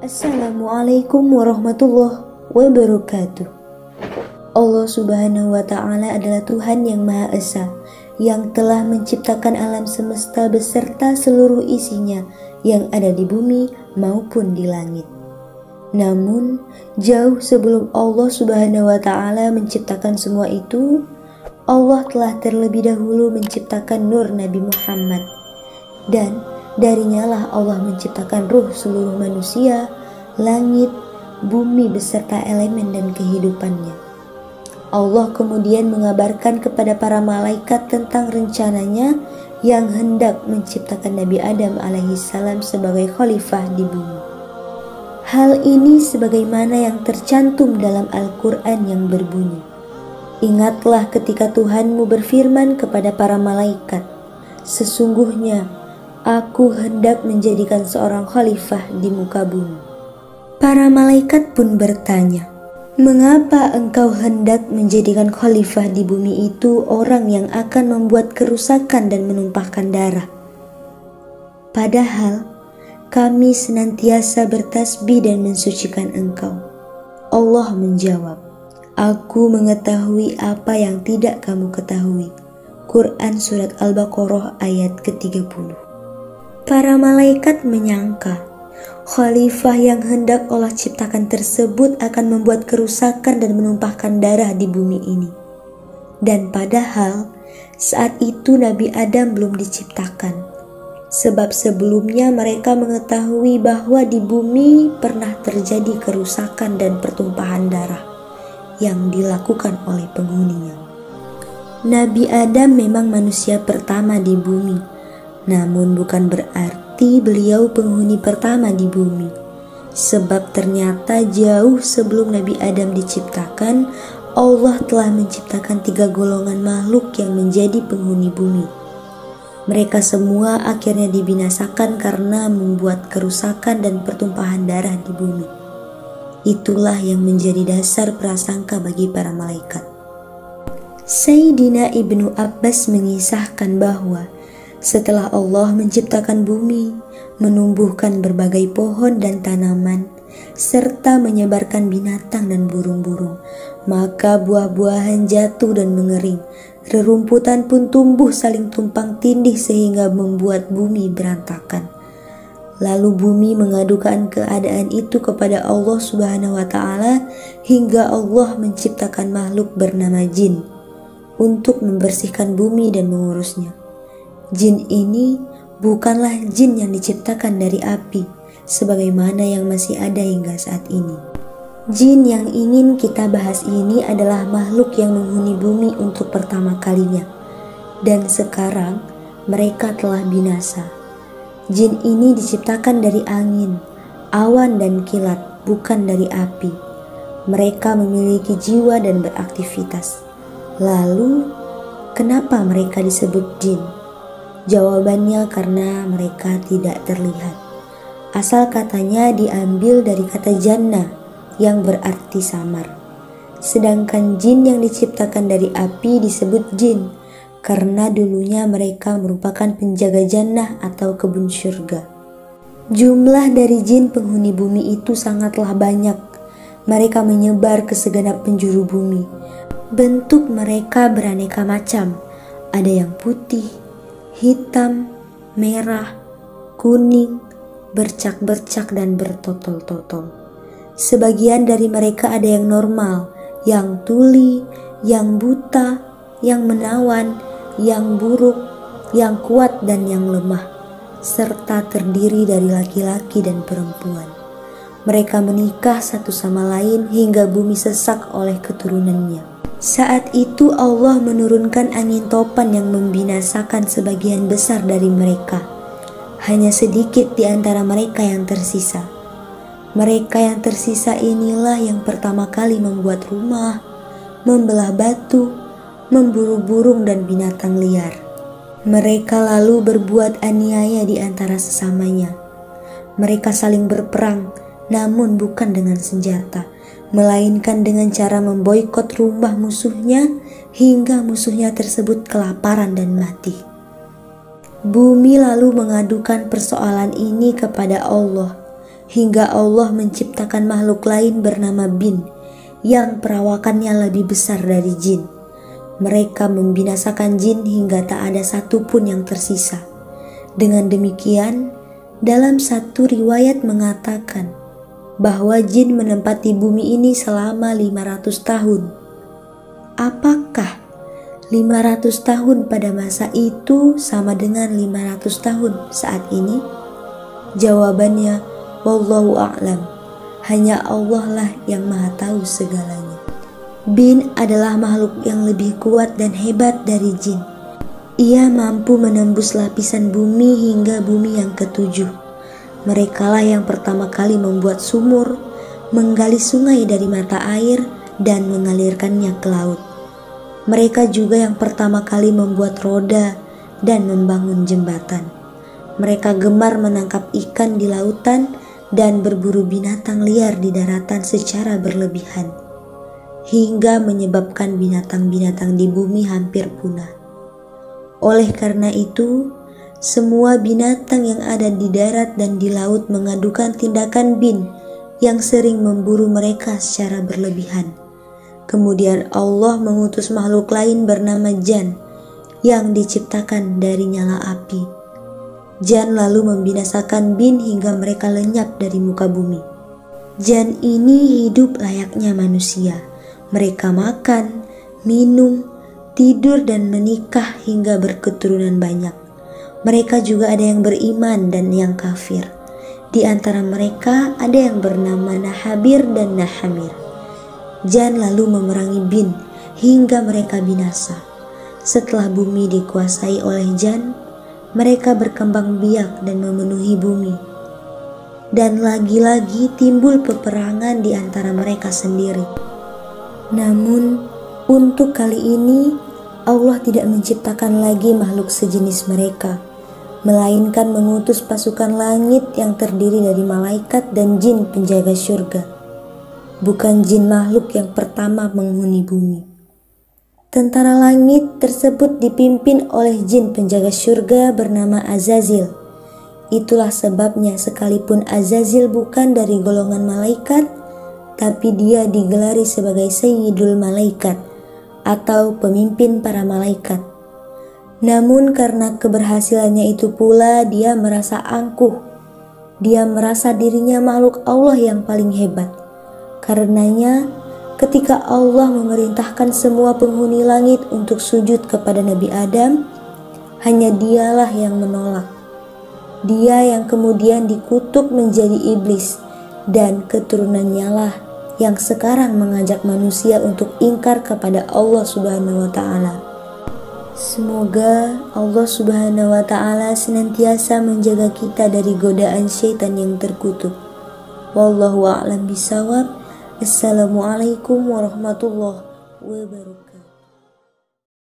Assalamualaikum warahmatullahi wabarakatuh. Allah Subhanahu wa Ta'ala adalah Tuhan yang Maha Esa, yang telah menciptakan alam semesta beserta seluruh isinya yang ada di bumi maupun di langit. Namun, jauh sebelum Allah Subhanahu wa Ta'ala menciptakan semua itu, Allah telah terlebih dahulu menciptakan nur Nabi Muhammad, dan darinya lah Allah menciptakan ruh seluruh manusia, langit, bumi beserta elemen dan kehidupannya. Allah kemudian mengabarkan kepada para malaikat tentang rencananya yang hendak menciptakan Nabi Adam alaihissalam sebagai khalifah di bumi. Hal ini sebagaimana yang tercantum dalam Al-Quran yang berbunyi, "Ingatlah ketika Tuhanmu berfirman kepada para malaikat, sesungguhnya Aku hendak menjadikan seorang khalifah di muka bumi." Para malaikat pun bertanya, "Mengapa engkau hendak menjadikan khalifah di bumi itu orang yang akan membuat kerusakan dan menumpahkan darah? Padahal kami senantiasa bertasbih dan mensucikan engkau." Allah menjawab, "Aku mengetahui apa yang tidak kamu ketahui." Quran Surat Al-Baqarah ayat ke-30. Para malaikat menyangka khalifah yang hendak Allah ciptakan tersebut akan membuat kerusakan dan menumpahkan darah di bumi ini. Dan padahal saat itu Nabi Adam belum diciptakan. Sebab sebelumnya mereka mengetahui bahwa di bumi pernah terjadi kerusakan dan pertumpahan darah yang dilakukan oleh penghuninya. Nabi Adam memang manusia pertama di bumi, namun bukan berarti beliau penghuni pertama di bumi. Sebab ternyata jauh sebelum Nabi Adam diciptakan, Allah telah menciptakan 3 golongan makhluk yang menjadi penghuni bumi. Mereka semua akhirnya dibinasakan karena membuat kerusakan dan pertumpahan darah di bumi. Itulah yang menjadi dasar prasangka bagi para malaikat. Sayyidina Ibnu Abbas mengisahkan bahwa setelah Allah menciptakan bumi, menumbuhkan berbagai pohon dan tanaman, serta menyebarkan binatang dan burung-burung, maka buah-buahan jatuh dan mengering. Rerumputan pun tumbuh saling tumpang tindih sehingga membuat bumi berantakan. Lalu bumi mengadukan keadaan itu kepada Allah Subhanahu wa Ta'ala hingga Allah menciptakan makhluk bernama jin untuk membersihkan bumi dan mengurusnya. Jin ini bukanlah jin yang diciptakan dari api, sebagaimana yang masih ada hingga saat ini. Jin yang ingin kita bahas ini adalah makhluk yang menghuni bumi untuk pertama kalinya, dan sekarang mereka telah binasa. Jin ini diciptakan dari angin, awan dan kilat, bukan dari api. Mereka memiliki jiwa dan beraktivitas. Lalu, kenapa mereka disebut jin? Jawabannya karena mereka tidak terlihat. Asal katanya diambil dari kata jannah yang berarti samar. Sedangkan jin yang diciptakan dari api disebut jin karena dulunya mereka merupakan penjaga jannah atau kebun surga. Jumlah dari jin penghuni bumi itu sangatlah banyak. Mereka menyebar ke segenap penjuru bumi. Bentuk mereka beraneka macam. Ada yang putih, hitam, merah, kuning, bercak-bercak dan bertotol-totol. Sebagian dari mereka ada yang normal, yang tuli, yang buta, yang menawan, yang buruk, yang kuat dan yang lemah, serta terdiri dari laki-laki dan perempuan. Mereka menikah satu sama lain hingga bumi sesak oleh keturunannya. Saat itu Allah menurunkan angin topan yang membinasakan sebagian besar dari mereka. Hanya sedikit di antara mereka yang tersisa. Mereka yang tersisa inilah yang pertama kali membuat rumah, membelah batu, memburu burung dan binatang liar. Mereka lalu berbuat aniaya di antara sesamanya. Mereka saling berperang, namun bukan dengan senjata, melainkan dengan cara memboikot rumah musuhnya hingga musuhnya tersebut kelaparan dan mati. Bumi lalu mengadukan persoalan ini kepada Allah hingga Allah menciptakan makhluk lain bernama bin yang perawakannya lebih besar dari jin. Mereka membinasakan jin hingga tak ada satupun yang tersisa. Dengan demikian, dalam satu riwayat mengatakan bahwa jin menempati bumi ini selama 500 tahun. Apakah 500 tahun pada masa itu sama dengan 500 tahun saat ini? Jawabannya, wallahu a'lam. Hanya Allah lah yang maha tahu segalanya. Bin adalah makhluk yang lebih kuat dan hebat dari jin. Ia mampu menembus lapisan bumi hingga bumi yang ketujuh. Merekalah yang pertama kali membuat sumur, menggali sungai dari mata air, dan mengalirkannya ke laut. Mereka juga yang pertama kali membuat roda dan membangun jembatan. Mereka gemar menangkap ikan di lautan dan berburu binatang liar di daratan secara berlebihan, hingga menyebabkan binatang-binatang di bumi hampir punah. Oleh karena itu, semua binatang yang ada di darat dan di laut mengadukan tindakan bin yang sering memburu mereka secara berlebihan. Kemudian Allah mengutus makhluk lain bernama Jan yang diciptakan dari nyala api. Jan lalu membinasakan bin hingga mereka lenyap dari muka bumi. Jan ini hidup layaknya manusia. Mereka makan, minum, tidur dan menikah hingga berketurunan banyak. Mereka juga ada yang beriman dan yang kafir. Di antara mereka ada yang bernama Nahabir dan Nahamir. Jan lalu memerangi bin hingga mereka binasa. Setelah bumi dikuasai oleh Jan, mereka berkembang biak dan memenuhi bumi. Dan lagi-lagi timbul peperangan di antara mereka sendiri. Namun, untuk kali ini Allah tidak menciptakan lagi makhluk sejenis mereka, melainkan mengutus pasukan langit yang terdiri dari malaikat dan jin penjaga surga, bukan jin makhluk yang pertama menghuni bumi. Tentara langit tersebut dipimpin oleh jin penjaga surga bernama Azazil. Itulah sebabnya sekalipun Azazil bukan dari golongan malaikat, tapi dia digelari sebagai Sayyidul Malaikat atau pemimpin para malaikat. Namun karena keberhasilannya itu pula dia merasa angkuh. Dia merasa dirinya makhluk Allah yang paling hebat. Karenanya ketika Allah memerintahkan semua penghuni langit untuk sujud kepada Nabi Adam, hanya dialah yang menolak. Dia yang kemudian dikutuk menjadi iblis, dan keturunannya lah yang sekarang mengajak manusia untuk ingkar kepada Allah Subhanahu wa Ta'ala. Semoga Allah Subhanahu wa Ta'ala senantiasa menjaga kita dari godaan syaitan yang terkutuk. Wallahu a'lam bishawab. Assalamualaikum warahmatullahi wabarakatuh.